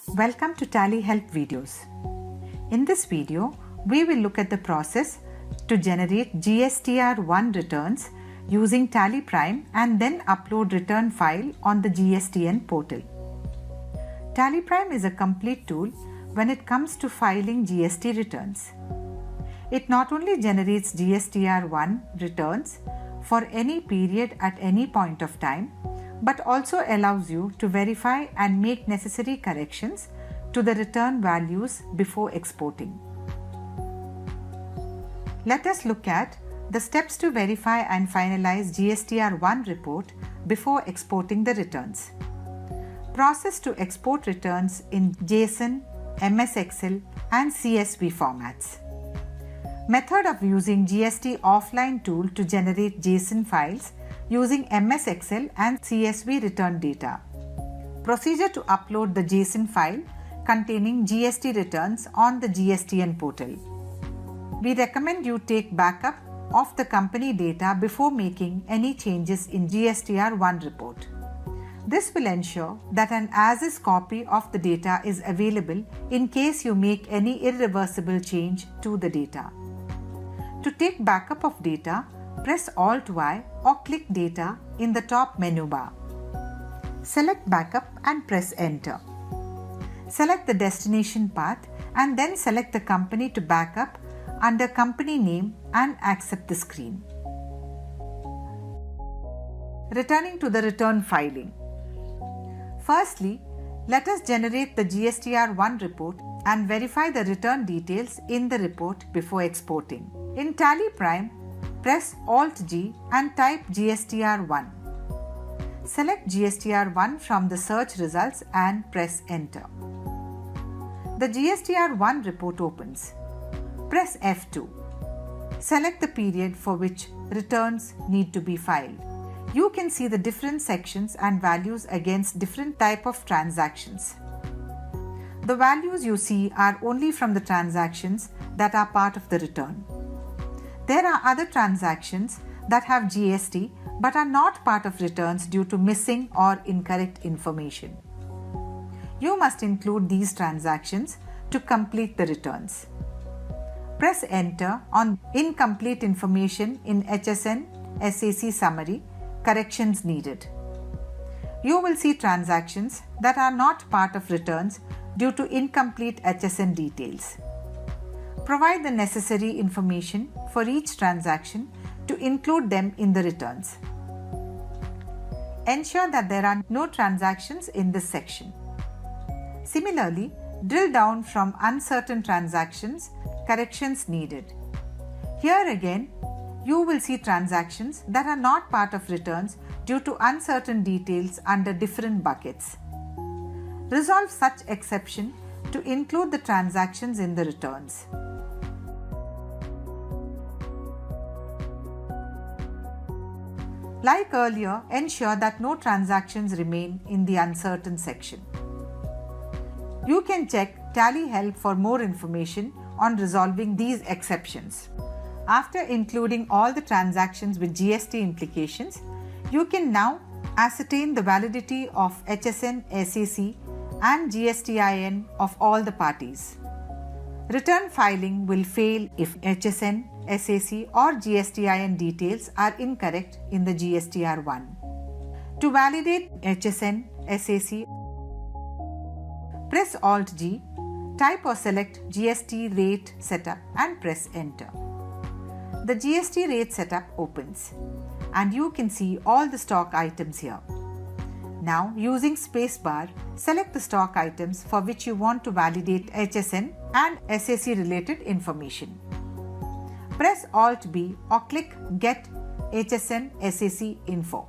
Welcome to Tally Help videos. In this video, we will look at the process to generate GSTR1 returns using TallyPrime and then upload return file on the GSTN portal. TallyPrime is a complete tool when it comes to filing GST returns. It not only generates GSTR1 returns for any period at any point of time, but also allows you to verify and make necessary corrections to the return values before exporting. Let us look at the steps to verify and finalize GSTR1 report before exporting the returns. Process to export returns in JSON, MS Excel and CSV formats. Method of using GST offline tool to generate JSON files using MS Excel and CSV return data. Procedure to upload the JSON file containing GST returns on the GSTN portal. We recommend you take backup of the company data before making any changes in GSTR1 report. This will ensure that an as-is copy of the data is available in case you make any irreversible change to the data. To take backup of data, press Alt-Y or click Data in the top menu bar. Select Backup and press Enter. Select the destination path and then select the company to backup under Company Name and accept the screen. Returning to the return filing. Firstly, let us generate the GSTR1 report and verify the return details in the report before exporting. In TallyPrime, press Alt-G and type GSTR1. Select GSTR1 from the search results and press Enter. The GSTR1 report opens. Press F2. Select the period for which returns need to be filed. You can see the different sections and values against different type of transactions. The values you see are only from the transactions that are part of the return. There are other transactions that have GST but are not part of returns due to missing or incorrect information. You must include these transactions to complete the returns. Press Enter on Incomplete Information in HSN SAC Summary, Corrections Needed. You will see transactions that are not part of returns due to incomplete HSN details. Provide the necessary information for each transaction to include them in the returns. Ensure that there are no transactions in this section. Similarly, drill down from Uncertain Transactions, Corrections Needed. Here again, you will see transactions that are not part of returns due to uncertain details under different buckets. Resolve such exception to include the transactions in the returns. Like earlier, ensure that no transactions remain in the uncertain section. You can check Tally Help for more information on resolving these exceptions. After including all the transactions with GST implications, you can now ascertain the validity of HSN SAC and GSTIN of all the parties. Return filing will fail if HSN, SAC or GSTIN details are incorrect in the GSTR1. To validate HSN, SAC, press Alt-G, type or select GST rate setup and press Enter. The GST rate setup opens and you can see all the stock items here. Now, using spacebar, select the stock items for which you want to validate HSN and SAC related information. Press Alt-B or click Get HSN SAC Info.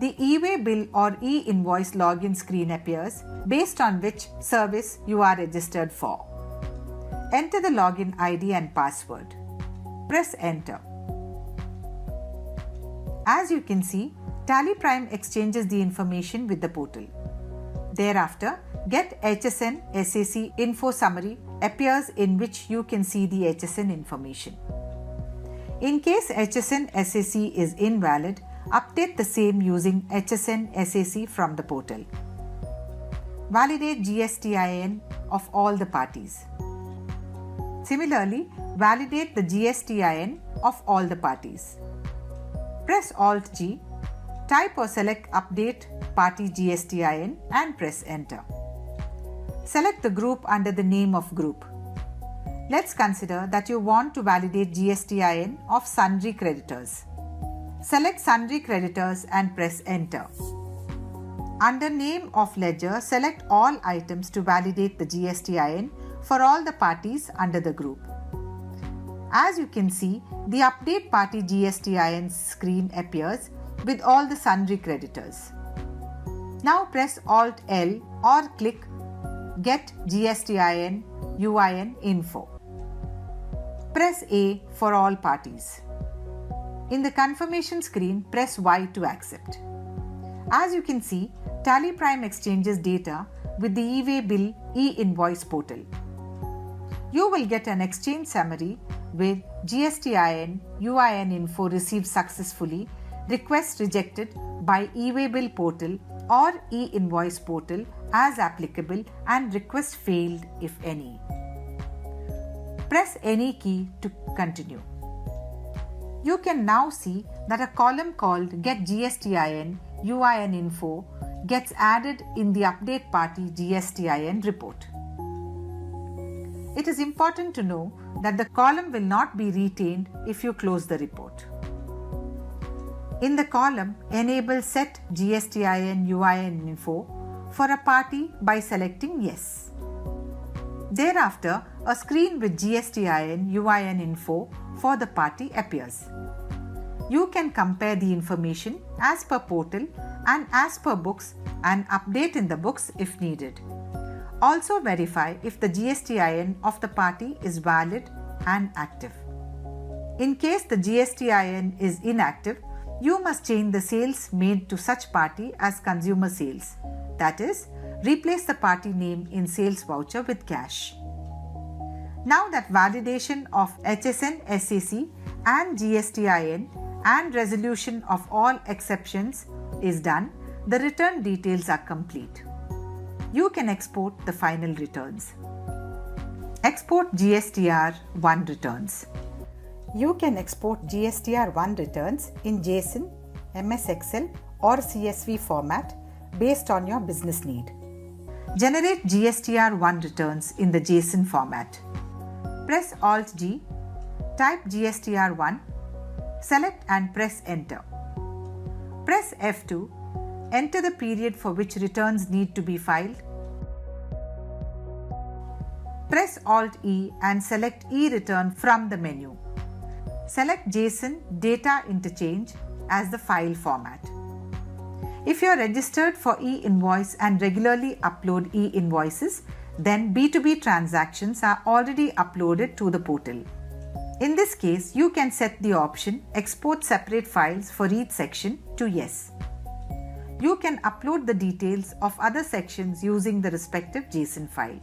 The eWay bill or e-invoice login screen appears based on which service you are registered for. Enter the login ID and password. Press Enter. As you can see, TallyPrime exchanges the information with the portal. Thereafter, Get HSN SAC Info Summary appears in which you can see the HSN information. In case HSN SAC is invalid, update the same using HSN SAC from the portal. validate GSTIN of all the parties. Similarly, validate the GSTIN of all the parties. Press Alt-G, type or select Update Party GSTIN and press Enter. Select the group under the name of group. Let's consider that you want to validate GSTIN of sundry creditors. Select Sundry Creditors and press Enter. Under Name of Ledger, select all items to validate the GSTIN for all the parties under the group. As you can see, the Update Party GSTIN screen appears with all the sundry creditors. Now press Alt-L or click Get GSTIN UIN Info. Press A for all parties. In the confirmation screen, press Y to accept. As you can see, TallyPrime exchanges data with the e-way bill e-invoice portal. You will get an exchange summary with GSTIN UIN info received successfully, request rejected by e-way bill portal or e-invoice portal as applicable, and request failed if any. Press any key to continue. You can now see that a column called Get GSTIN UIN Info gets added in the Update Party GSTIN report. It is important to know that the column will not be retained if you close the report. In the column, enable Set GSTIN UIN Info for a party by selecting Yes. Thereafter, a screen with GSTIN UIN Info for the party appears. You can compare the information as per portal and as per books and update in the books if needed. Also verify if the GSTIN of the party is valid and active. In case the GSTIN is inactive, you must change the sales made to such party as consumer sales. That is, replace the party name in sales voucher with cash. Now that validation of HSN SAC and GSTIN and resolution of all exceptions is done, the return details are complete. You can export the final returns. Export GSTR1 returns. You can export GSTR1 returns in JSON, MS Excel or CSV format based on your business need. Generate GSTR1 returns in the JSON format. Press Alt-G, type GSTR1, select and press Enter. Press F2, enter the period for which returns need to be filed. Press Alt-E and select E-Return from the menu. Select JSON Data Interchange as the file format. If you are registered for e-invoice and regularly upload e-invoices, then B2B transactions are already uploaded to the portal. In this case, you can set the option Export separate files for each section to Yes. You can upload the details of other sections using the respective JSON file.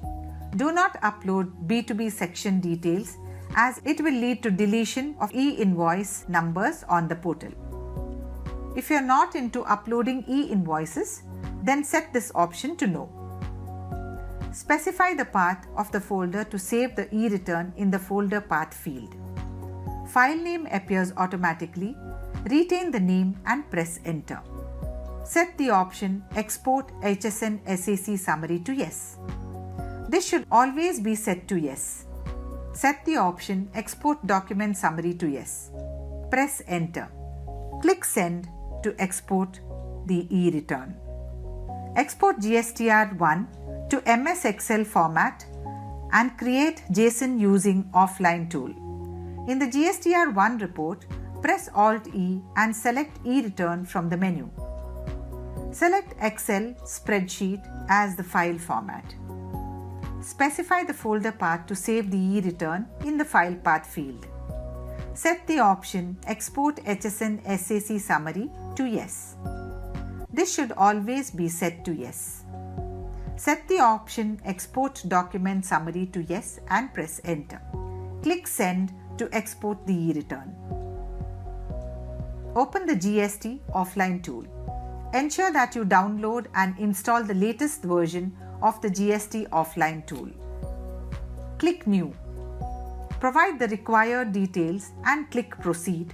Do not upload B2B section details as it will lead to deletion of e-invoice numbers on the portal. If you are not into uploading e-invoices, then set this option to No. Specify the path of the folder to save the e-return in the folder path field. File name appears automatically. Retain the name and press Enter. Set the option Export HSN SAC Summary to Yes. This should always be set to Yes. Set the option Export Document Summary to Yes. Press Enter. Click Send to export the e-return. Export GSTR1 to MS Excel format and create JSON using Offline tool. In the GSTR1 report, press Alt-E and select E-Return from the menu. Select Excel Spreadsheet as the file format. Specify the folder path to save the e-return in the file path field. Set the option Export HSN SAC Summary to Yes. This should always be set to Yes. Set the option Export Document Summary to Yes and press Enter. Click Send to export the e-return. Open the GST Offline tool. Ensure that you download and install the latest version of the GST offline tool. Click New. Provide the required details and click Proceed.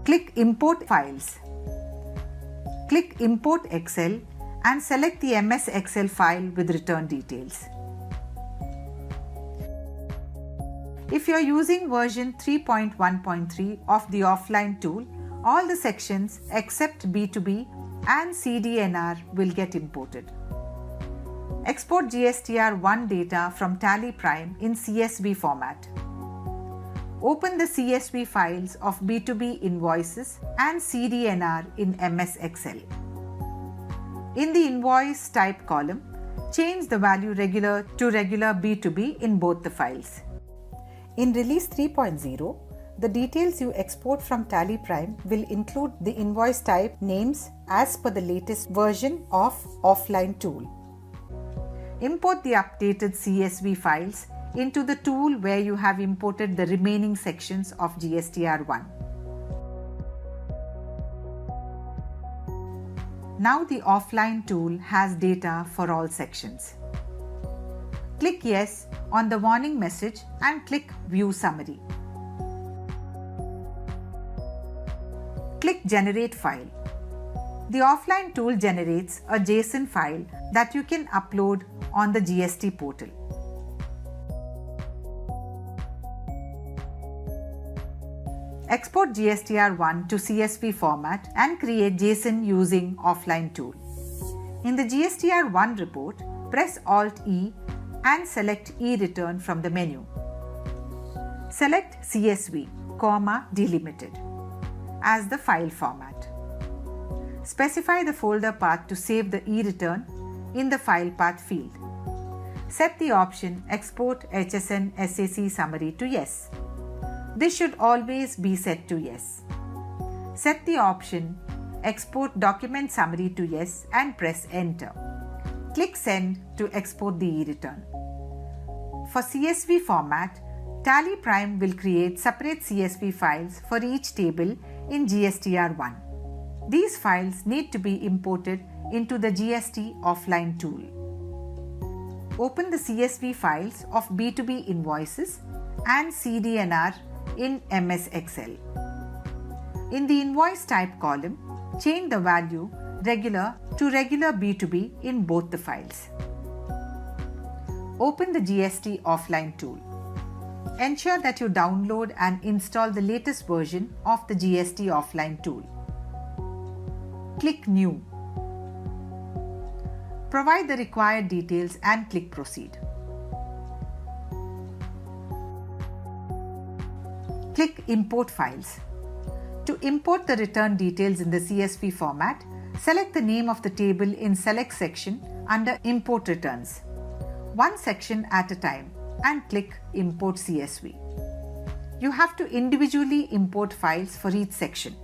Click Import Files. Click Import Excel and select the MS Excel file with return details. If you are using version 3.1.3 of the offline tool, all the sections except B2B and CDNR will get imported. Export GSTR1 data from TallyPrime in CSV format. Open the CSV files of B2B invoices and CDNR in MS Excel. In the invoice type column, change the value regular to regular B2B in both the files. In Release 3.0, the details you export from TallyPrime will include the invoice type names as per the latest version of offline tool. Import the updated CSV files into the tool where you have imported the remaining sections of GSTR1. Now the offline tool has data for all sections. Click Yes on the warning message and click View Summary. Click Generate File. The offline tool generates a JSON file that you can upload on the GST portal. Export GSTR1 to CSV format and create JSON using offline tool. In the GSTR1 report, press Alt-E and select E-Return from the menu. Select CSV, delimited as the file format. Specify the folder path to save the E-Return in the file path field. Set the option Export HSN SAC Summary to Yes. This should always be set to Yes. Set the option Export Document Summary to Yes and press Enter. Click Send to export the E-Return. For CSV format, TallyPrime will create separate CSV files for each table in GSTR1. These files need to be imported into the GST offline tool. Open the CSV files of B2B invoices and CDNR in MS Excel. In the invoice type column, change the value regular to regular B2B in both the files. Open the GST offline tool. Ensure that you download and install the latest version of the GST offline tool. Click New. Provide the required details and click Proceed. Click Import Files. To import the return details in the CSV format, select the name of the table in Select section under Import Returns, one section at a time, and click Import CSV. You have to individually import files for each section.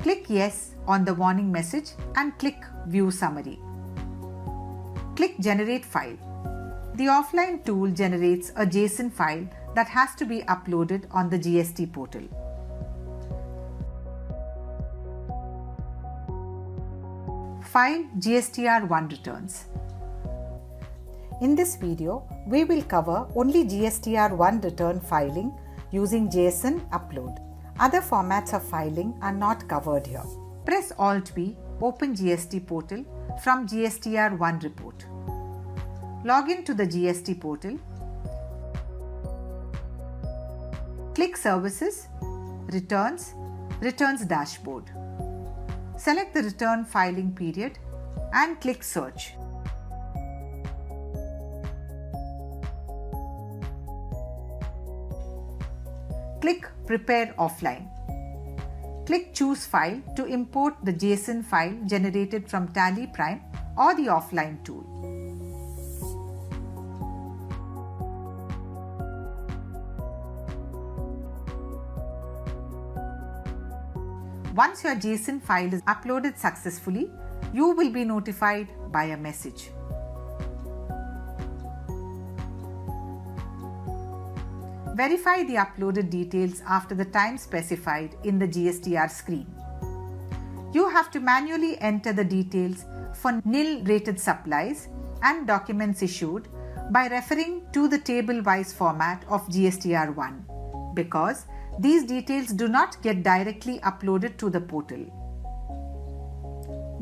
Click Yes on the warning message and click View Summary. Click Generate File. The offline tool generates a JSON file that has to be uploaded on the GST portal. File GSTR1 returns. In this video, we will cover only GSTR1 return filing using JSON upload. Other formats of filing are not covered here. Press Alt-B, open GST portal from GSTR1 report. Log in to the GST portal. Click Services, Returns, Returns Dashboard. Select the return filing period and click Search. Click Prepare Offline. Click Choose File to import the JSON file generated from TallyPrime or the offline tool. Once your JSON file is uploaded successfully, you will be notified by a message. Verify the uploaded details after the time specified in the GSTR screen. You have to manually enter the details for nil rated supplies and documents issued by referring to the table-wise format of GSTR1 because these details do not get directly uploaded to the portal.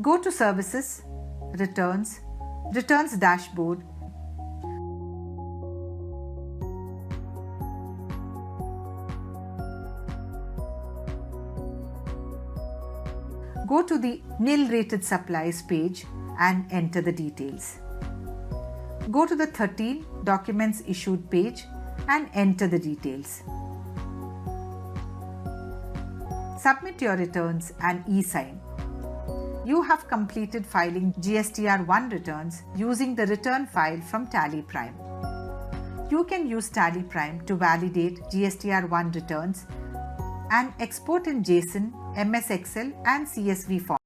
Go to Services, Returns, Returns Dashboard. Go to the Nil Rated Supplies page and enter the details. Go to the 13 Documents Issued page and enter the details. Submit your returns and e-sign. You have completed filing GSTR1 returns using the return file from TallyPrime. You can use TallyPrime to validate GSTR1 returns and export in JSON, MS Excel and CSV format.